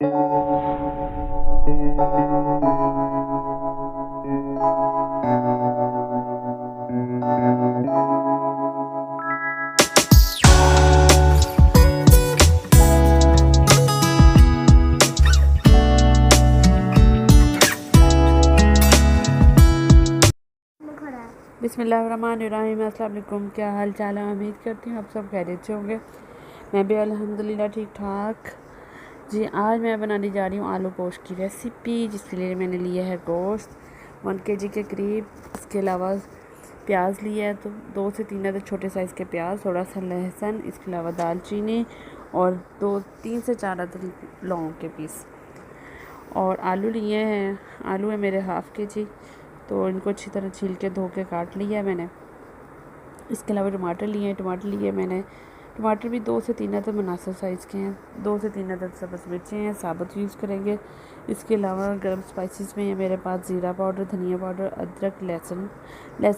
बिस्मिल्लाहिर्रहमानिर्रहीम। अस्सलाम वालेकुम। क्या हाल चाल है? उम्मीद करती हूँ आप सब खैरियत से होंगे। मैं भी अल्हम्दुलिल्लाह ठीक ठाक। जी, आज मैं बनाने जा रही हूँ आलू गोश्त की रेसिपी, जिसके लिए मैंने लिया है गोश्त 1 kg के करीब। इसके अलावा प्याज लिया है, तो 2 से 3 अदर छोटे साइज़ के प्याज, थोड़ा सा लहसुन, इसके अलावा दालचीनी और 3 से 4 अदर लौंग के पीस। और आलू लिए हैं, आलू है मेरे हाफ़ kg, तो इनको अच्छी तरह छील के धो के काट लिया है मैंने। इसके अलावा टमाटर लिए हैं, टमाटर लिए मैंने, टमाटर भी 2 से 3 अदर मुनासिब साइज़ के हैं। 2 से 3 अदर सब्ज़ मिर्चें हैं, साबुत यूज़ करेंगे। इसके अलावा गर्म स्पाइसेस में है मेरे पास ज़ीरा पाउडर, धनिया पाउडर, अदरक, लहसुन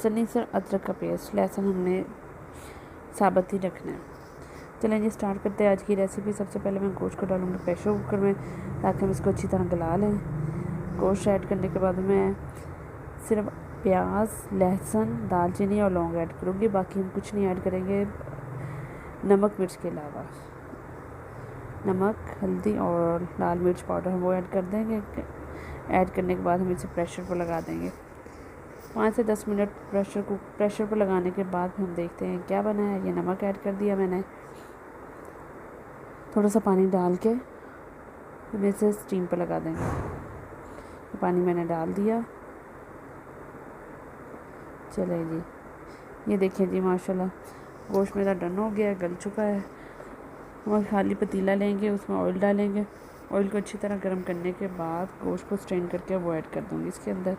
नहीं सर, अदरक का पेस्ट। लहसुन हमने साबुत ही रखना है। चलें जी, स्टार्ट करते हैं आज की रेसिपी। सबसे पहले मैं गोश्त को डालूँगी प्रेशर कुकर में, ताकि हम इसको अच्छी तरह गला लें। गोश्त ऐड करने के बाद मैं सिर्फ प्याज, लहसुन, दालचीनी और लौंग ऐड करूँगी, बाकी हम कुछ नहीं ऐड करेंगे नमक मिर्च के अलावा। नमक, हल्दी और लाल मिर्च पाउडर हम वो ऐड कर देंगे। ऐड करने के बाद हम इसे प्रेशर पर लगा देंगे। 5 से 10 मिनट प्रेशर पर लगाने के बाद हम देखते हैं क्या बना है। ये नमक ऐड कर दिया मैंने, थोड़ा सा पानी डाल के हम इसे स्टीम पर लगा देंगे। पानी मैंने डाल दिया। चले जी, ये देखें जी, माशाल्लाह गोश्त मेरा डन हो गया, गल चुका है। हम खाली पतीला लेंगे, उसमें ऑयल डालेंगे। ऑयल को अच्छी तरह गर्म करने के बाद गोश्त को स्ट्रेन करके वो ऐड कर दूँगी इसके अंदर।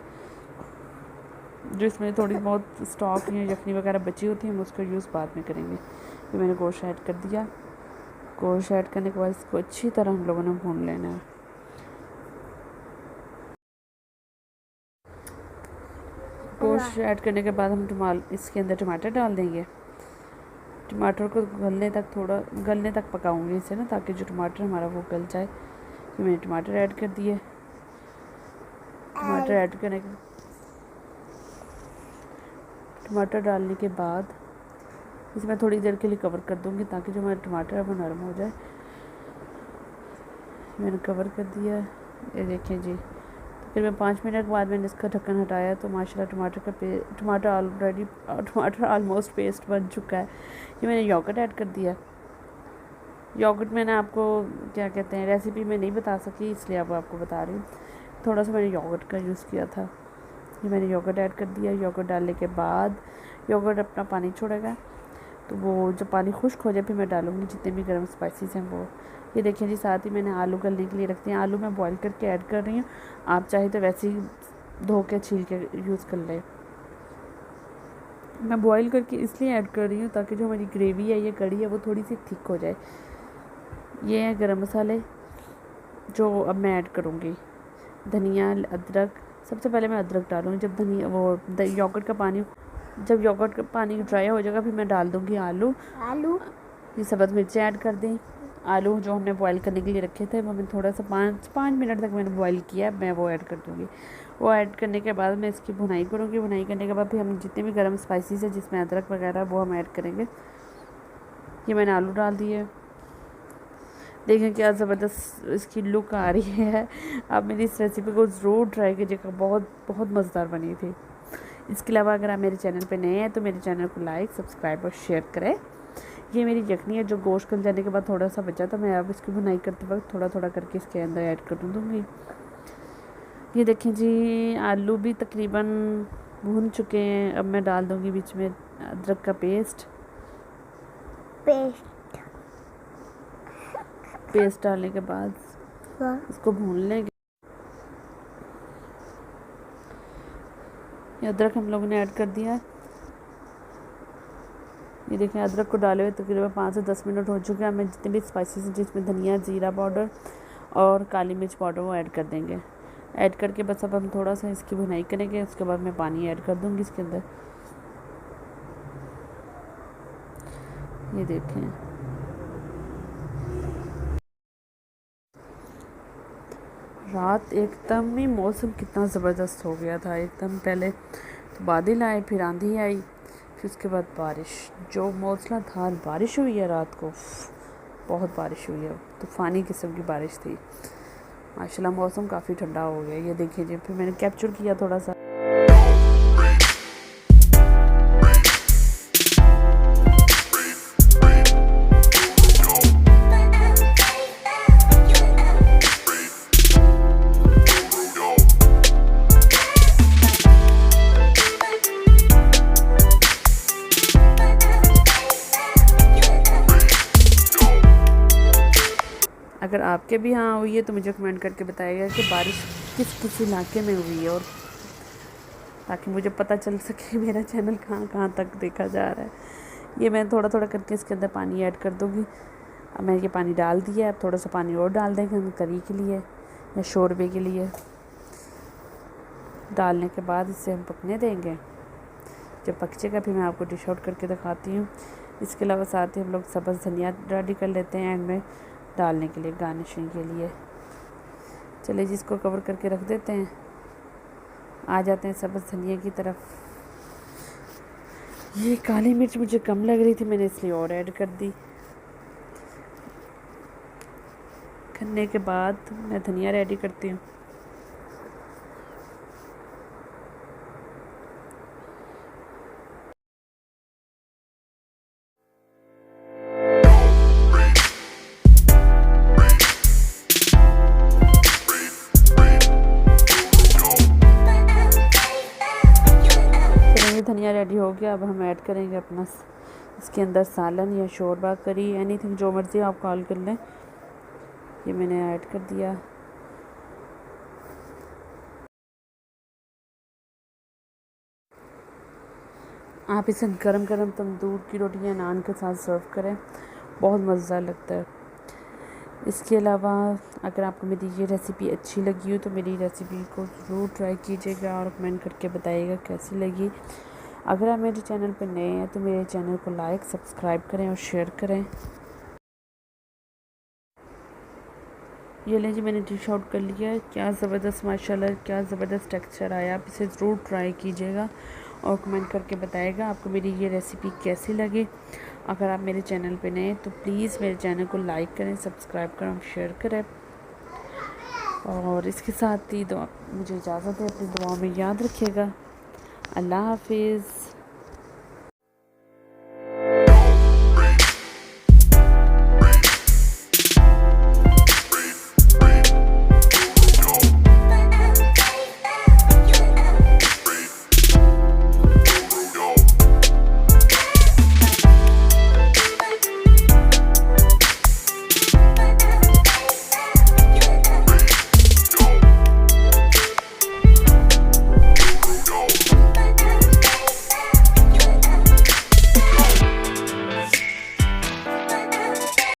जो इसमें थोड़ी बहुत स्टॉक या यखनी वगैरह बची होती है, हम उसका यूज़ बाद में करेंगे। तो मैंने गोश्त ऐड कर दिया। गोश्त ऐड करने के बाद इसको अच्छी तरह हम लोगों ने भून लेना है। गोश्त ऐड करने के बाद हम इसके अंदर टमाटर डाल देंगे। टमाटर को गलने तक पकाऊंगी इसे ना, ताकि जो टमाटर हमारा वो गल जाए। फिर मैंने टमाटर ऐड कर दिए। टमाटर डालने के बाद इसे मैं थोड़ी देर के लिए कवर कर दूंगी, ताकि जो हमारा टमाटर है वो नरम हो जाए। मैंने कवर कर दिया, ये देखें जी। फिर मैं 5 मिनट बाद मैंने इसका ढक्कन हटाया, तो माशाल्लाह टमाटर ऑलमोस्ट पेस्ट बन चुका है। ये मैंने योगर्ट ऐड कर दिया। योगर्ट मैंने आपको क्या कहते हैं रेसिपी में नहीं बता सकी, इसलिए अब आपको बता रही हूँ। थोड़ा सा मैंने योगर्ट का यूज़ किया था। ये मैंने योगर्ट ऐड कर दिया। योगर्ट डालने के बाद योगर्ट अपना पानी छोड़ेगा, तो वो जब पानी खुश्क हो जाए फिर मैं डालूँगी जितने भी गर्म स्पाइसेस हैं वो। ये देखें जी, साथ ही मैंने आलू गलने के लिए रख दिए। आलू मैं बॉईल करके ऐड कर रही हूँ, आप चाहे तो वैसे ही धो के छील के यूज़ कर लें। मैं बॉईल करके इसलिए ऐड कर रही हूँ ताकि जो हमारी ग्रेवी है, ये कड़ी है, वो थोड़ी सी थिक हो जाए। ये है गरम मसाले जो अब मैं ऐड करूँगी। धनिया, अदरक। सबसे पहले मैं अदरक डालूँगी। जब योगर्ट का पानी ड्राई हो जाएगा, फिर मैं डाल दूँगी आलू। ये सब्ज़ मिर्चें ऐड कर दें। आलू जो हमने बॉईल करने के लिए रखे थे, वो मैं थोड़ा सा 5 मिनट तक मैंने बॉईल किया, मैं वो ऐड कर दूँगी। वो ऐड करने के बाद मैं इसकी भुनाई करूँगी। भुनाई करने के बाद फिर हम जितने भी गर्म स्पाइसेस है, जिसमें अदरक वगैरह, वो हम ऐड करेंगे। ये मैंने आलू डाल दिए। देखें क्या ज़बरदस्त इसकी लुक आ रही है। आप मेरी इस रेसिपी को ज़रूर ट्राई कीजिएगा, बहुत बहुत मज़ेदार बनी थी। इसके अलावा अगर आप मेरे चैनल पे नए हैं तो मेरे चैनल को लाइक, सब्सक्राइब और शेयर करें। ये मेरी यखनी है जो गोश्त गल जाने के बाद थोड़ा सा बचा था, मैं अब इसकी भुनाई करते वक्त थोड़ा थोड़ा करके इसके अंदर ऐड कर दूँगी। ये देखें जी, आलू भी तकरीबन भून चुके हैं। अब मैं डाल दूँगी बीच में अदरक का पेस्ट डालने के बाद इसको भून लेंगे। ये अदरक हम लोगों ने ऐड कर दिया। ये देखें, अदरक को डाले हुए तकरीबन 5 से 10 मिनट हो चुके हैं। हमें जितने भी स्पाइसेस हैं, जिसमें धनिया, ज़ीरा पाउडर और काली मिर्च पाउडर, वो ऐड कर देंगे। ऐड करके बस अब हम थोड़ा सा इसकी भुनाई करेंगे। उसके बाद मैं पानी ऐड कर दूँगी इसके अंदर। ये देखें, रात एकदम ही मौसम कितना ज़बरदस्त हो गया था। एकदम पहले तो बादल आए, फिर आंधी आई, फिर उसके बाद बारिश। जो मूसलाधार बारिश हुई है रात को, बहुत बारिश हुई है, तूफ़ानी किस्म की बारिश थी। माशाल्लाह मौसम काफ़ी ठंडा हो गया। ये देखिए जी, फिर मैंने कैप्चर किया थोड़ा सा। अगर आपके भी यहाँ हुई है तो मुझे कमेंट करके बताइएगा कि बारिश किस किस इलाके में हुई है, और ताकि मुझे पता चल सके मेरा चैनल कहाँ कहाँ तक देखा जा रहा है। ये मैं थोड़ा थोड़ा करके इसके अंदर पानी ऐड कर दूँगी। अब मैं ये पानी डाल दिया है, अब थोड़ा सा पानी और डाल देंगे हम करी के लिए या शोरबे के लिए। डालने के बाद इसे हम पकने देंगे। जब पक जाएगा फिर मैं आपको डिश आउट करके दिखाती हूँ। इसके अलावा साथ ही हम लोग सब्ज़ धनिया रेडी कर लेते हैं एंड में डालने के लिए, गार्निशिंग के लिए। चलिए जी, इसको कवर करके रख देते हैं। आ जाते हैं सब्ज़ धनिया की तरफ। ये काली मिर्च मुझे कम लग रही थी, मैंने इसलिए और ऐड कर दी। करने के बाद मैं धनिया रेडी करती हूँ। धनिया रेडी हो गया। अब हम ऐड करेंगे अपना इसके अंदर सालन या शोरबा, करी, एनीथिंग जो मर्ज़ी आप कॉल कर लें। ये मैंने ऐड कर दिया। आप इसे गरम गरम तंदूर की रोटी या नान के साथ सर्व करें, बहुत मज़ेदार लगता है। इसके अलावा अगर आपको मेरी ये रेसिपी अच्छी लगी हो तो मेरी रेसिपी को ज़रूर ट्राई कीजिएगा और कमेंट करके बताइएगा कैसी लगी। अगर आप मेरे चैनल पर नए हैं तो मेरे चैनल को लाइक, सब्सक्राइब करें और शेयर करें। ये लें जी, मैंने डिश आउट कर लिया है। क्या ज़बरदस्त, माशाल्लाह क्या ज़बरदस्त टेक्सचर आया। आप इसे ज़रूर ट्राई कीजिएगा और कमेंट करके बताइएगा आपको मेरी ये रेसिपी कैसी लगी। अगर आप मेरे चैनल पे नए हैं तो प्लीज़ मेरे चैनल को लाइक करें, सब्सक्राइब करें और शेयर करें। और इसके साथ ही मुझे इजाज़त है। अपनी दुआओं में याद रखिएगा। अल्लाह हाफिज़।